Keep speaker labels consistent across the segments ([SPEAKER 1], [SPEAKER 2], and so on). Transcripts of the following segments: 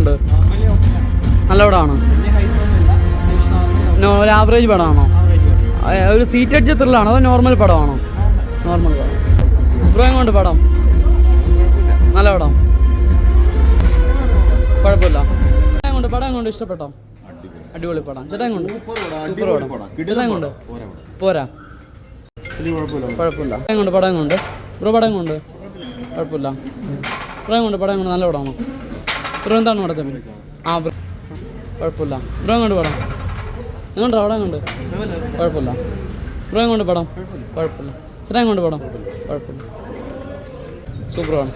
[SPEAKER 1] എങ്ങനെയുണ്ട്? നല്ല പടമാണോ? ഒരു ആവറേജ് പടമാണോ? ഒരു സീറ്റ് അഡ്ജ് ത്രില്ലാണോ അതോ നോർമൽ പടമാണോ? നോർമൽ പടം. ബ്രോ എങ്ങോട്ട് പടം? നല്ല പടം, കുഴപ്പമില്ല. പടം കൊണ്ട് ഇഷ്ടപ്പെട്ടോ? അടിപൊളി പടം. ചേട്ടാ കൊണ്ട് സൂപ്പർ പടം. ചേട്ടാ കൊണ്ട് പോരാ, കുഴപ്പമില്ല. കൊണ്ട് പടം കൊണ്ട് ബ്രോ പടം കൊണ്ട് കുഴപ്പമില്ല. ബ്രോ കൊണ്ട് പടം കൊണ്ട് നല്ല പടമാണോ? ബ്രോ എന്താണ് പടത്തെ? ആ ബ്രോ കുഴപ്പമില്ല. ബ്രോ കൊണ്ട് പടം എങ്ങോട്ടാ? പടം കൊണ്ട് കുഴപ്പമില്ല. ബ്രോ കൊണ്ട് പടം കുഴപ്പമില്ല. ചേട്ടാ കൊണ്ട് പടം കുഴപ്പമില്ല, സൂപ്പർ ആണ്.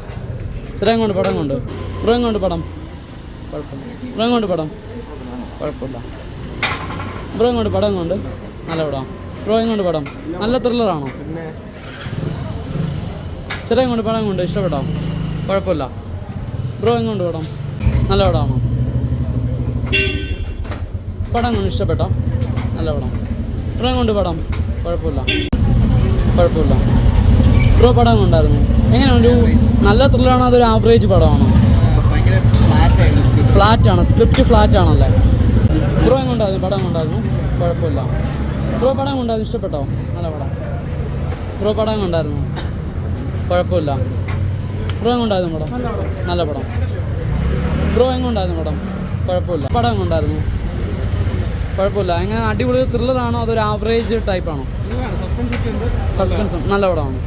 [SPEAKER 1] ചേട്ടാ കൊണ്ട് പടം കൊണ്ട് ബ്രോ കൊണ്ട് പടം കുഴപ്പമില്ല. ബ്രോ കൊണ്ട് പടം കുഴപ്പമില്ല. ബ്രോ കൊണ്ട് പടം കൊണ്ട് നല്ല പടം. ബ്രോ കൊണ്ട് പടം നല്ല ത്രില്ലറാണോ? ചേട്ടാ കൊണ്ട് പടം കൊണ്ട് ഇഷ്ടപ്പെട്ടോ? കുഴപ്പമില്ല. ബ്രോ കൊണ്ട് പടം നല്ല പടമാണോ? പടം കൊണ്ട് ഇഷ്ടപ്പെട്ടോ? നല്ല പടം. ബ്രോ കൊണ്ട് പടം കുഴപ്പമില്ല, കുഴപ്പമില്ല. ബ്രോ പടം കൊണ്ടായിരുന്നു എങ്ങനെ? ഒരു നല്ല ത്രില്ലറാണോ അതൊരു ആവറേജ് പടമാണോ? ഫ്ലാറ്റാണ്, സ്ക്രിപ്റ്റ് ഫ്ലാറ്റ് ആണല്ലേ? ബ്രോ എങ്ങോട്ടായിരുന്നു? പടം കൊണ്ടായിരുന്നു കുഴപ്പമില്ല. ബ്രോ പടം കൊണ്ടായിരുന്നു ഇഷ്ടപ്പെട്ടോ? നല്ല പടം. ബ്രോ പടം കൊണ്ടായിരുന്നു കുഴപ്പമില്ല. ബ്രോ എങ്ങോട്ടായിരുന്നു പടം? നല്ല പടം. ബ്രോ എങ്ങോട്ടായിരുന്നു പടം? കുഴപ്പമില്ല. പടം കൊണ്ടായിരുന്നു കുഴപ്പമില്ല. എങ്ങനെ അടിപൊളി ത്രില്ലറാണോ അതൊരു ആവറേജ് ടൈപ്പാണോ? സസ്പെൻസും നല്ല പടമാണ്.